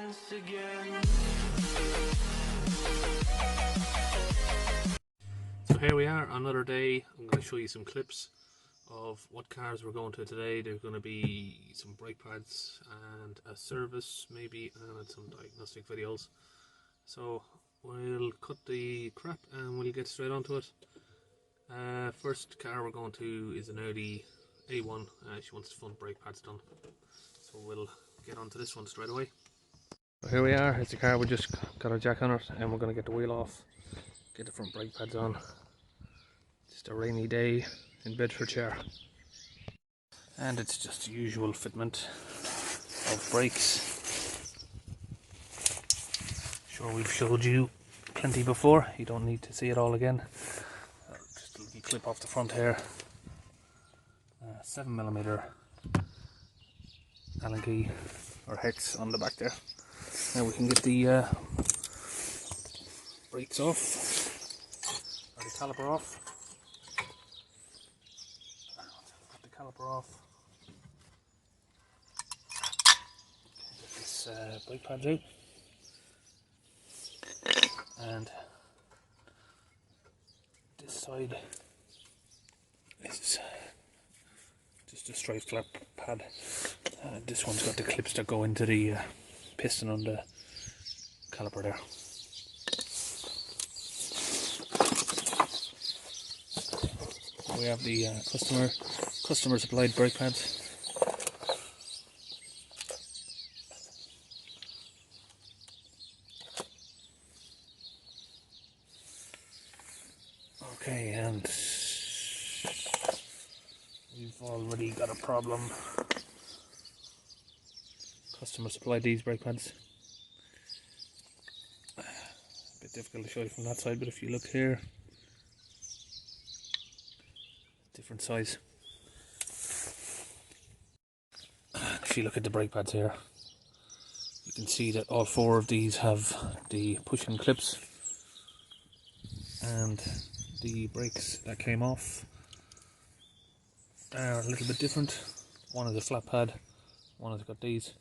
once again. So here we are, another day. I'm going to show you some clips of what cars we're going to today. There's going to be some brake pads and a service maybe, and some diagnostic videos. So we'll cut the crap and we'll get straight onto it. First car we're going to is an Audi A1. She wants the front brake pads done, so we'll get onto this one straight away. So here we are, it's the car. We just got a jack on it and we're going to get the wheel off, get the front brake pads on. Just a rainy day in Bedfordshire, and it's just the usual fitment of brakes. Sure, we've showed you plenty before, you don't need to see it all again. Just a little clip off the front here, 7mm Allen key or hex on the back there. Now we can get the brakes off, or the caliper off. Got the caliper off. Get this brake pads out, and this side is just a straight flat pad. This one's got the clips that go into the piston on the caliper there. We have the customer supplied brake pads. Okay, and we've already got a problem. Customer supplied these brake pads. A bit difficult to show you from that side, but if you look here, different size. If you look at the brake pads here, you can see that all four of these have the push-in clips, and the brakes that came off are a little bit different. One is a flat pad, one has got these.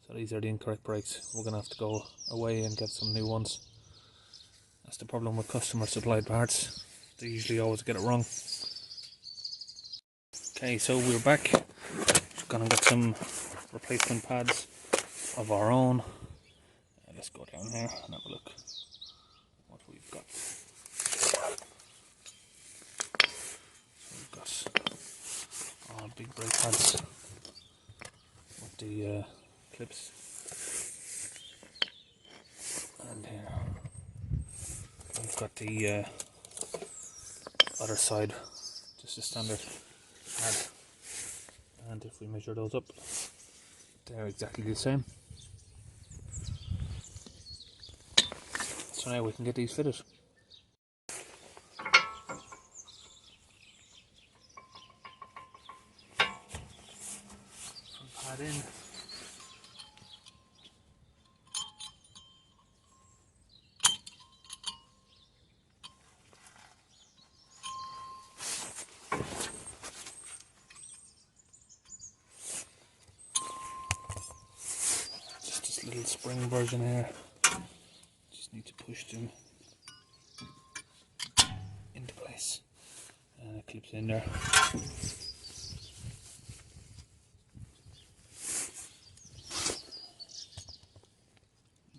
So these are the incorrect brakes. We're going to have to go away and get some new ones. That's the problem with customer supplied parts. They usually always get it wrong. Okay, so we're back. Just going to get some replacement pads of our own. Let's go down here and have a look what we've got. So we've got all big brake pads with the clips, and here we've got the other side, just a standard pad, and if we measure those up, they're exactly the same. So now we can get these fitted. Front pad in. Little spring version here, just need to push them into place, and it clips in there.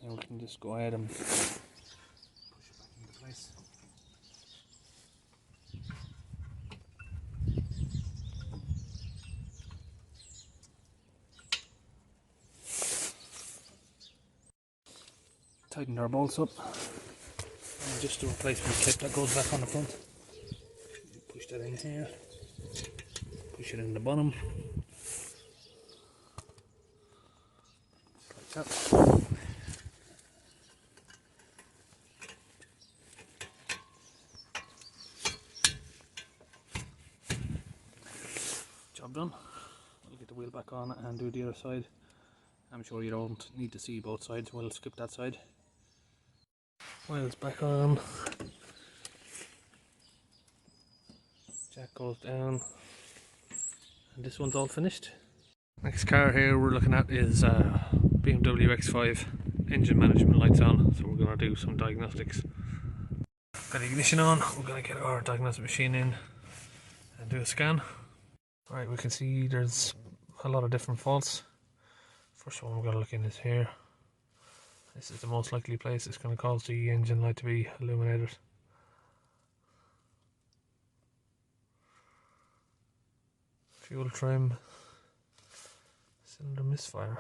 Now we can just go ahead and push it back into place. Tighten our bolts up, and just a replacement clip that goes back on the front. Push that in here, push it in the bottom, like that. Job done. We'll get the wheel back on and do the other side. I'm sure you don't need to see both sides, we'll skip that side. Wheels back on, jack goes down, and this one's all finished. Next car here we're looking at is BMW X5 engine management lights on, so we're going to do some diagnostics. Got the ignition on, we're going to get our diagnostic machine in and do a scan. Right, we can see there's a lot of different faults. First one we're going to look in is here. This is the most likely place it's going to cause the engine light to be illuminated. Fuel trim, cylinder misfire,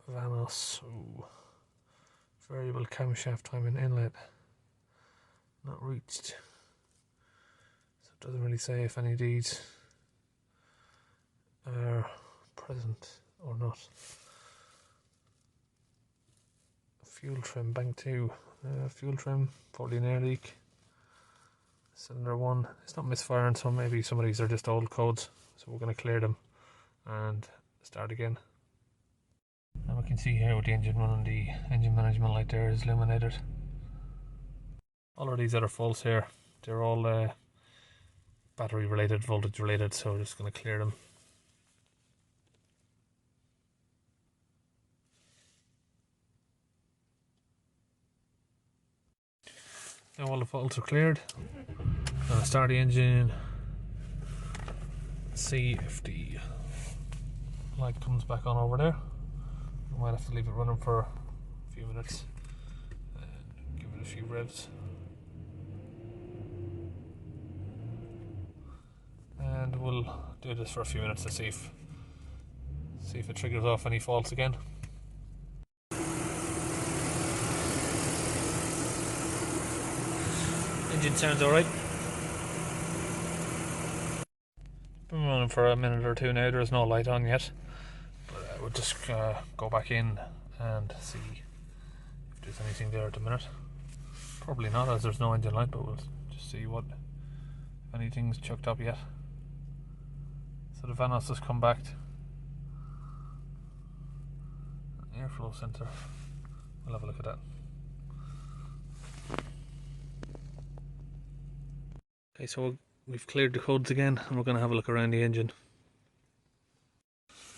Vanos, ooh. Variable camshaft time and inlet not reached. So it doesn't really say if any of these are present or not. Fuel trim, bank 2, fuel trim, probably an air leak. Cylinder 1, it's not misfiring, so maybe some of these are just old codes, so we're going to clear them and start again. And we can see here with the engine running, the engine management light there is illuminated. All of these other faults here, they're all battery related, voltage related, so we're just going to clear them. Now all the faults are cleared. I'll start the engine, see if the light comes back on over there. I might have to leave it running for a few minutes and give it a few revs. And we'll do this for a few minutes to see if it triggers off any faults again. Engine sounds alright. Been running for a minute or two now, there's no light on yet. But we'll just go back in and see if there's anything there at the minute. Probably not, as there's no engine light, but we'll just see if anything's chucked up yet. So the Vanos has come back. Airflow sensor. We'll have a look at that. Okay, so we've cleared the codes again and we're going to have a look around the engine.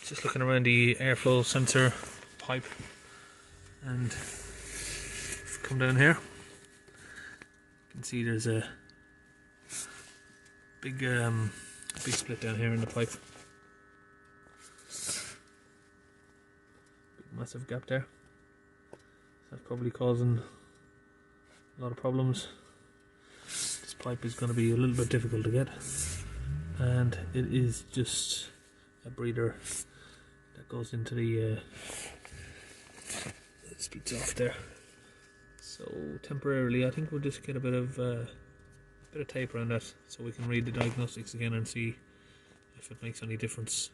Just looking around the airflow sensor pipe, and come down here. You can see there's a big split down here in the pipe. Big massive gap there. That's probably causing a lot of problems. This pipe is going to be a little bit difficult to get, and it is just a breather that goes into the splits off there. So temporarily, I think we'll just get a bit of tape around that so we can read the diagnostics again and see if it makes any difference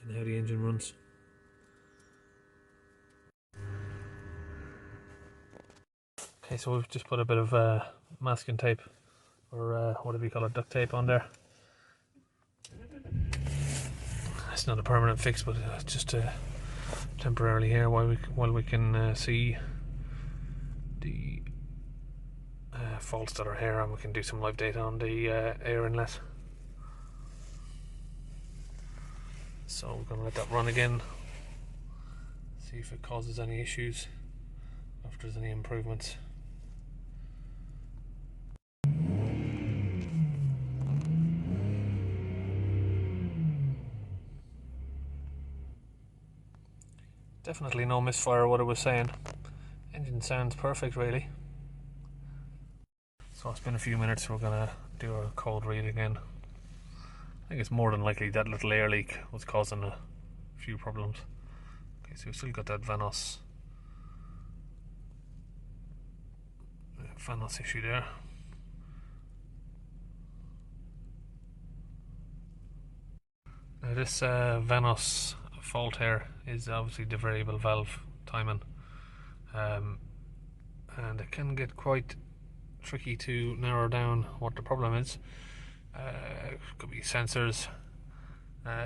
in how the engine runs. Okay, so we've just put a bit of masking tape, or what do we call it, duct tape on there. It's not a permanent fix, but just temporarily here while we can see the faults that are here, and we can do some live data on the air inlet. So we're going to let that run again, see if it causes any issues, if there's any improvements. Definitely no misfire, what I was saying. Engine sounds perfect, really. So it's been a few minutes, we're gonna do a cold read again. I think it's more than likely that little air leak was causing a few problems. Okay, so we've still got that Vanos issue there. Now this Vanos fault here is obviously the variable valve timing, and it can get quite tricky to narrow down what the problem is. Could be sensors,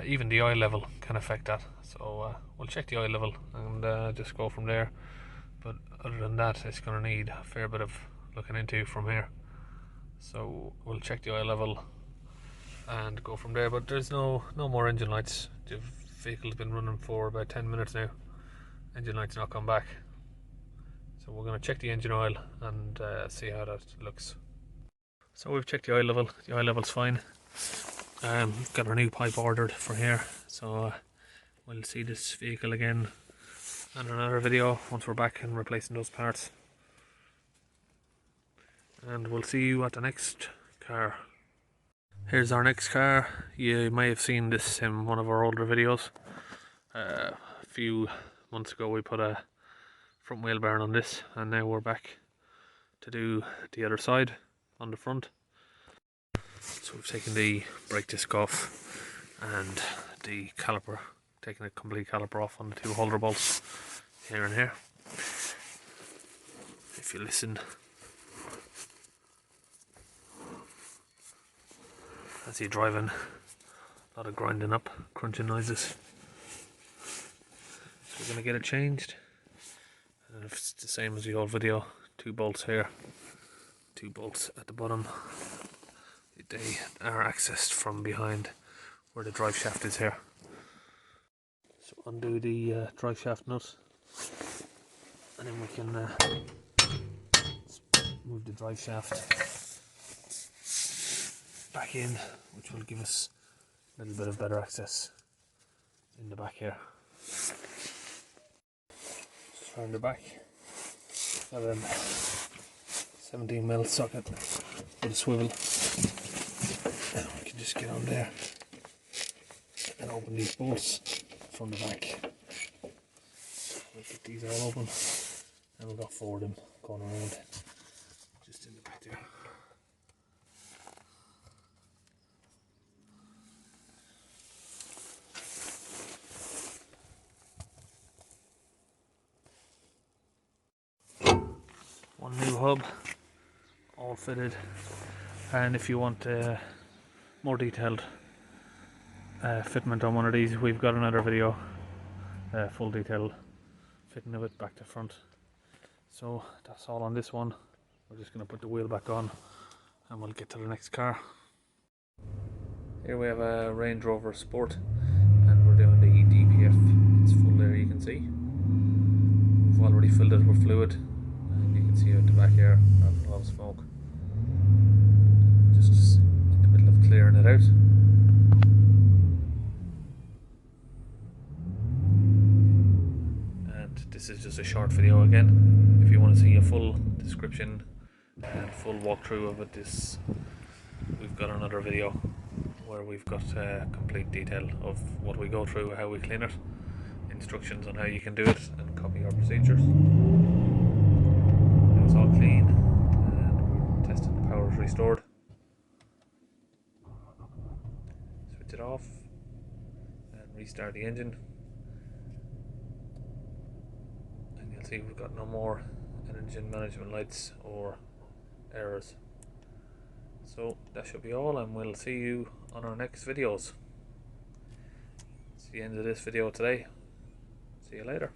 even the oil level can affect that, so we'll check the oil level and just go from there. But other than that, it's going to need a fair bit of looking into from here, So we'll check the oil level and go from there. But there's no more engine lights. The vehicle's been running for about 10 minutes now. Engine lights not come back. So we're going to check the engine oil and see how that looks. So we've checked the oil level. The oil level's fine. Got our new pipe ordered for here. So we'll see this vehicle again in another video once we're back and replacing those parts. And we'll see you at the next car. Here's our next car. You may have seen this in one of our older videos. A few months ago we put a front wheel bearing on this, and now we're back to do the other side on the front. So we've taken the brake disc off and the caliper, taken a complete caliper off on the two holder bolts here and here. If you listen, as you're driving, a lot of grinding up, crunching noises. So we're going to get it changed. And it's the same as the old video, 2 bolts here, 2 bolts at the bottom. They are accessed from behind where the drive shaft is here. So undo the drive shaft nut, and then we can move the drive shaft back in, which will give us a little bit of better access in the back here. Just round the back, got a 17mm socket with a swivel. And we can just get on there and open these bolts from the back. We'll get these all open, and we've got 4 of them going around just in the back there. One new hub, all fitted, and if you want more detailed fitment on one of these, we've got another video, full detailed fitting of it back to front. So that's all on this one. We're just going to put the wheel back on and we'll get to the next car. Here we have a Range Rover Sport, and we're doing the DPF. It's full there, you can see. We've already filled it with fluid, and you can see out the back here a lot of smoke. Just in the middle of clearing it out. And this is just a short video again. If you want to see a full description and full walkthrough of it, we've got another video where we've got complete detail of what we go through, how we clean it, instructions on how you can do it, and copy our procedures. Now it's all clean, and we're testing the power is restored. Switch it off and restart the engine, and you'll see we've got no more engine management lights or errors. So that should be all, and we'll see you on our next videos. It's the end of this video today. See you later.